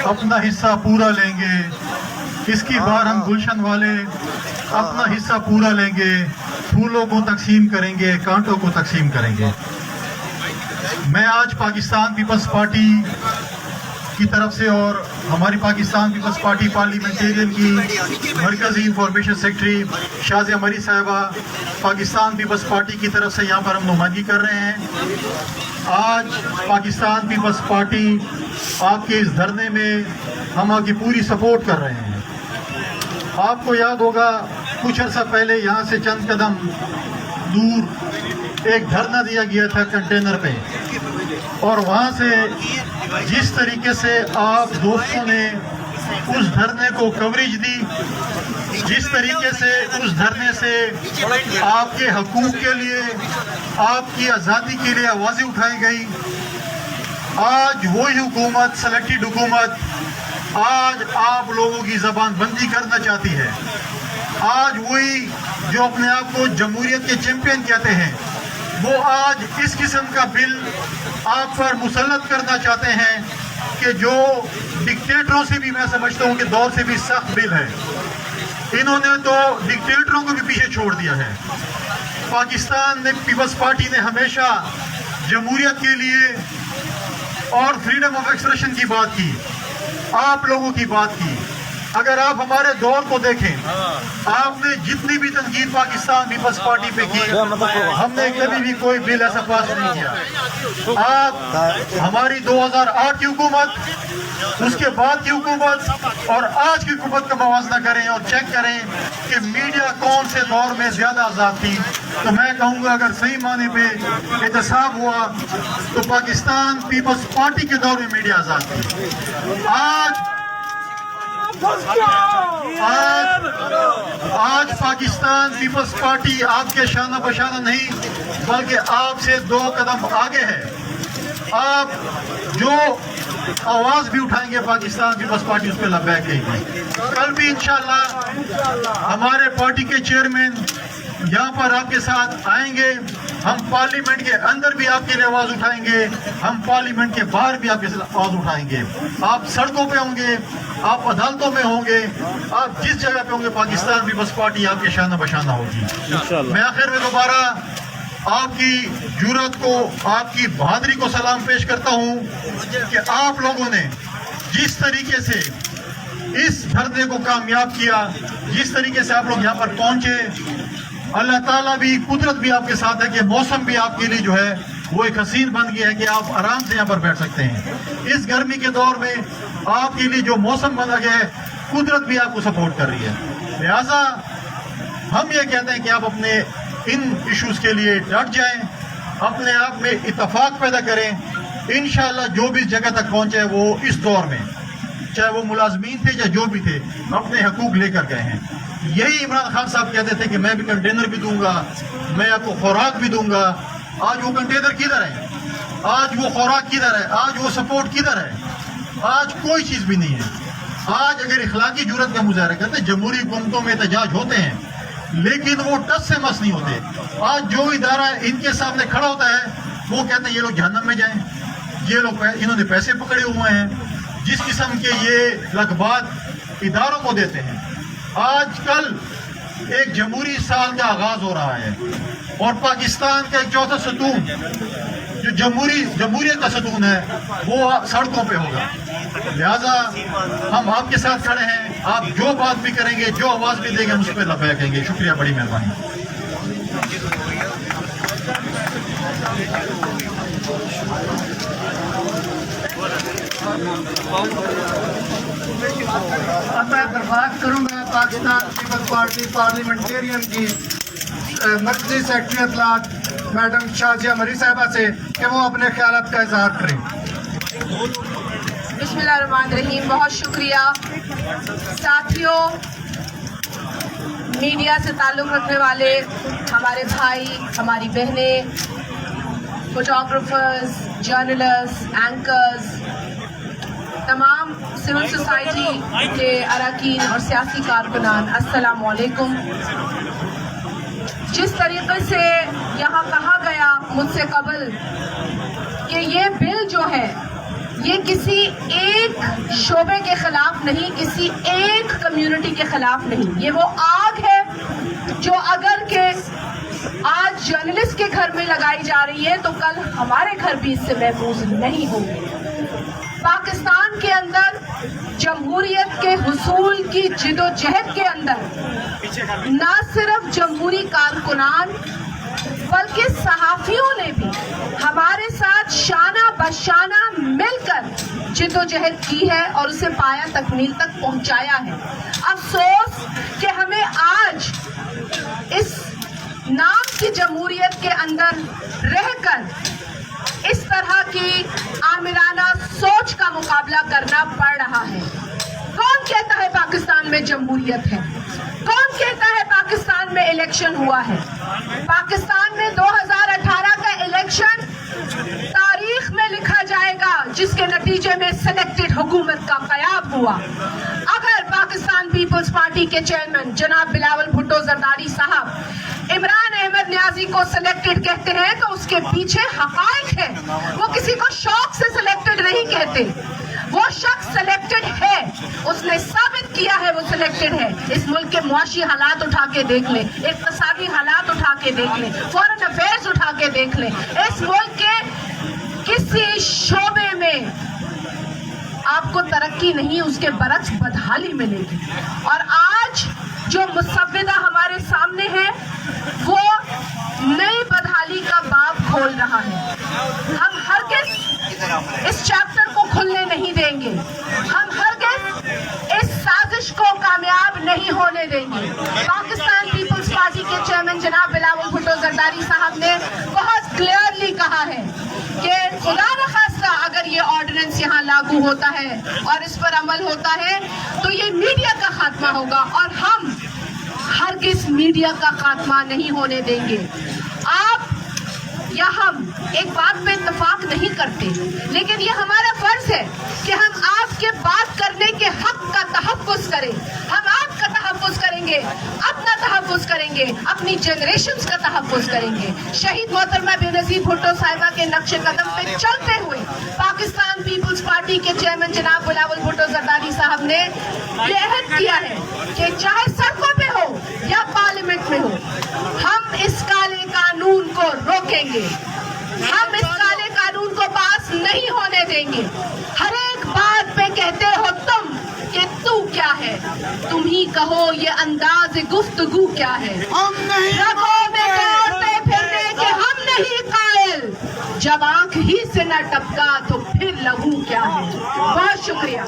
اپنا حصہ پورا لیں گے، اس کی بار ہم گلشن والے اپنا حصہ پورا لیں گے، پھولوں کو تقسیم کریں گے، کانٹوں کو تقسیم کریں گے۔ میں آج پاکستان پیپلز پارٹی کی طرف سے اور ہماری پاکستان پیپلز پارٹی پارلیمنٹیرین کی مرکزی انفارمیشن سیکرٹری شازیہ مری صاحبہ پاکستان پیپلز پارٹی کی طرف سے یہاں پر ہم نمائندگی کر رہے ہیں۔ آج پاکستان پیپلز پارٹی آپ کے اس دھرنے میں ہم آپ کی پوری سپورٹ کر رہے ہیں۔ آپ کو یاد ہوگا کچھ عرصہ پہلے یہاں سے چند قدم دور ایک دھرنا دیا گیا تھا کنٹینر پہ، اور وہاں سے جس طریقے سے آپ دوستوں نے اس دھرنے کو کوریج دی، جس طریقے سے اس دھرنے سے آپ کے حقوق کے لیے، آپ کی آزادی کے لیے آوازیں اٹھائی گئی، آج وہی حکومت، سلیکٹڈ حکومت آج آپ لوگوں کی زبان بندی کرنا چاہتی ہے۔ آج وہی جو اپنے آپ کو جمہوریت کے چیمپئن کہتے ہیں، وہ آج اس قسم کا بل آپ پر مسلط کرنا چاہتے ہیں کہ جو ڈکٹیٹروں سے بھی میں سمجھتا ہوں کہ دور سے بھی سخت بل ہے۔ انہوں نے تو ڈکٹیٹروں کو بھی پیچھے چھوڑ دیا ہے۔ پاکستان نے پیپلز پارٹی نے ہمیشہ جمہوریت کے لیے اور فریڈم آف ایکسپریشن کی بات کی، آپ لوگوں کی بات کی۔ اگر آپ ہمارے دور کو دیکھیں، آپ نے جتنی بھی تنقید پاکستان پیپلز پارٹی پہ کی، ہم نے کبھی بھی کوئی بل ایسا پاس نہیں کیا۔ آپ ہماری 2008 کی حکومت، اس کے بعد کی حکومت اور آج کی حکومت کا موازنہ کریں اور چیک کریں کہ میڈیا کون سے دور میں زیادہ آزاد تھی، تو میں کہوں گا اگر صحیح معنی پہ احتساب ہوا تو پاکستان پیپلز پارٹی کے دور میں میڈیا آزاد تھی۔ آج پاکستان پیپلز پارٹی آپ کے شانہ بشانہ نہیں بلکہ آپ سے 2 قدم آگے ہے۔ آپ جو آواز بھی اٹھائیں گے پاکستان پیپلز پارٹی اس پہ لبیک کہے گی۔ کل بھی انشاءاللہ ہمارے پارٹی کے چیئرمین یہاں پر آپ کے ساتھ آئیں گے، ہم پارلیمنٹ کے اندر بھی آپ کے لیے آواز اٹھائیں گے، ہم پارلیمنٹ کے باہر بھی آپ کے ساتھ آواز اٹھائیں گے۔ آپ سڑکوں پہ ہوں گے، آپ عدالتوں میں ہوں گے، آپ جس جگہ پہ ہوں گے پاکستان پیپلز پارٹی آپ کے شانہ بشانہ ہوگی۔ میں آخر میں دوبارہ آپ کی جرأت کو، آپ کی بہادری کو سلام پیش کرتا ہوں کہ آپ لوگوں نے جس طریقے سے اس دھرنے کو کامیاب کیا، جس طریقے سے آپ لوگ یہاں پر پہنچے، اللہ تعالیٰ بھی، قدرت بھی آپ کے ساتھ ہے کہ موسم بھی آپ کے لیے جو ہے وہ ایک حسین بن گیا ہے کہ آپ آرام سے یہاں پر بیٹھ سکتے ہیں۔ اس گرمی کے دور میں آپ کے لیے جو موسم بنا گیا ہے، قدرت بھی آپ کو سپورٹ کر رہی ہے۔ لہٰذا ہم یہ کہتے ہیں کہ آپ اپنے ان ایشوز کے لیے ڈٹ جائیں، اپنے آپ میں اتفاق پیدا کریں۔ انشاءاللہ جو بھی اس جگہ تک پہنچے وہ اس دور میں، چاہے وہ ملازمین تھے یا جو بھی تھے، اپنے حقوق لے کر گئے ہیں۔ یہی عمران خان صاحب کہتے تھے کہ میں بھی کنٹینر بھی دوں گا، میں آپ کو خوراک بھی دوں گا۔ آج وہ کنٹینر کدھر ہے؟ آج وہ خوراک کدھر ہے؟ آج وہ سپورٹ کدھر ہے؟ آج کوئی چیز بھی نہیں ہے۔ آج اگر اخلاقی جرأت کا مظاہرہ کرتے، جمہوری حکومتوں میں احتجاج ہوتے ہیں لیکن وہ ٹس سے مس نہیں ہوتے۔ آج جو ادارہ ان کے سامنے کھڑا ہوتا ہے وہ کہتے ہیں یہ لوگ جہنم میں جائیں، یہ لوگ انہوں نے پیسے پکڑے ہوئے ہیں۔ جس قسم کے یہ لقبات اداروں کو دیتے ہیں۔ آج کل ایک جمہوری سال کا آغاز ہو رہا ہے اور پاکستان کا ایک چوتھا ستون جو جمہوریت کا ستون ہے وہ سڑکوں پہ ہوگا۔ لہذا ہم آپ کے ساتھ کھڑے ہیں، آپ جو بات بھی کریں گے، جو آواز بھی دیں گے، ہم اس پہ لبیک کہیں گے۔ شکریہ، بڑی مہربانی۔ اب میں درخواست کروں گا پاکستان پیپلز پارٹی پارلیمنٹیرین کی مرکزی سیکرٹری اطلاعات میڈم شازیہ مری صاحبہ سے کہ وہ اپنے خیالات کا اظہار کریں۔ بسم اللہ الرحمن الرحیم۔ بہت شکریہ ساتھیوں، میڈیا سے تعلق رکھنے والے ہمارے بھائی، ہماری بہنیں، فوٹوگرافرز، جرنلسٹ، اینکرز، تمام سول سوسائٹی کے اراکین اور سیاسی کارکنان، السلام علیکم۔ جس طریقے سے یہاں کہا گیا مجھ سے قبل کہ یہ بل جو ہے یہ کسی ایک شعبے کے خلاف نہیں، کسی ایک کمیونٹی کے خلاف نہیں، یہ وہ آگ ہے جو اگر کہ آج جرنلسٹ کے گھر میں لگائی جا رہی ہے تو کل ہمارے گھر بھی اس سے محفوظ نہیں ہوگی۔ پاکستان کے اندر جمہوریت کے حصول کی جدوجہد کے اندر نہ صرف جمہوری کارکنان بلکہ صحافیوں نے بھی ہمارے ساتھ شانہ بشانہ مل کر جدوجہد کی ہے اور اسے پایا تکمیل تک پہنچایا ہے۔ افسوس کہ ہمیں آج اس نام کی جمہوریت کے اندر رہ کر اس طرح کی آمرانہ سوچ کا مقابلہ کرنا پڑ رہا ہے۔ کون کہتا ہے پاکستان میں جمہوریت ہے؟ کون کہتا ہے پاکستان میں الیکشن ہوا ہے؟ پاکستان میں 2018 کا الیکشن تاریخ میں لکھا جائے گا جس کے نتیجے میں سلیکٹڈ حکومت کا قیام ہوا۔ اگر پاکستان پیپلز پارٹی کے چیئرمین جناب بلاول بھٹو زرداری صاحب عمران احمد نیازی کو سلیکٹڈ کہتے ہیں تو اس کے پیچھے حقائق ہے، وہ کسی کو شوق سے سلیکٹڈ نہیں کہتے، وہ شخص سلیکٹڈ ہے، اس نے ثابت کیا ہے وہ سلیکٹڈ ہے۔ اس ملک کے معاشی حالات اٹھا کے دیکھ لیں، اقتصادی حالات اٹھا کے دیکھ لیں، فورن افیئرز اٹھا کے دیکھ لیں، اس ملک کے کسی شعبے میں آپ کو ترقی نہیں، اس کے برعکس بدحالی ملے گی۔ اور آج جو مسودہ ہمارے سامنے ہے وہ نئی بدحالی کا باب کھول رہا ہے۔ ہم ہرگز اس چیپٹر کو کھلنے نہیں دیں گے، ہم ہرگز اس سازش کو کامیاب نہیں ہونے دیں گے۔ پاکستان پیپلز پارٹی کے چیئرمین جناب بلاول بھٹو زرداری صاحب نے بہت کلیئرلی کہا ہے کہ خدا نخواستہ اگر یہ آرڈیننس یہاں لاگو ہوتا ہے اور اس پر عمل ہوتا ہے تو یہ میڈیا کا خاتمہ ہوگا، اور ہم ہرگز میڈیا کا خاتمہ نہیں ہونے دیں گے۔ آپ یا ہم ایک بات پہ اتفاق نہیں کرتے، لیکن یہ ہمارا فرض ہے کہ ہم آپ کے بات کرنے کے حق کا تحفظ کریں۔ ہم آپ کا تحفظ کریں گے، اپنا تحفظ کریں گے، اپنی جنریشنز کا تحفظ کریں گے۔ شہید محترمہ بے نظیر بھٹو صاحبہ کے نقش قدم پہ چلتے ہوئے پاکستان پیپلز پارٹی کے چیئرمین جناب بلاول بھٹو زرداری صاحب نے یہ عہد کیا ہے کہ چاہے سڑکوں پہ ہو یا پارلیمنٹ میں ہو، ہم اس کالے قانون کو روکیں گے، ہم اس کالے قانون کو پاس نہیں ہونے دیں گے۔ ہر ایک بات پہ کہتے ہو تم کہ تو کیا ہے، تم ہی کہو یہ انداز گفتگو کیا ہے۔ رگوں میں دوڑتے پھرنے کے ہم نہیں قائل، جب آنکھ ہی سے نہ ٹپکا تو پھر لہو کیا ہے۔ بہت شکریہ۔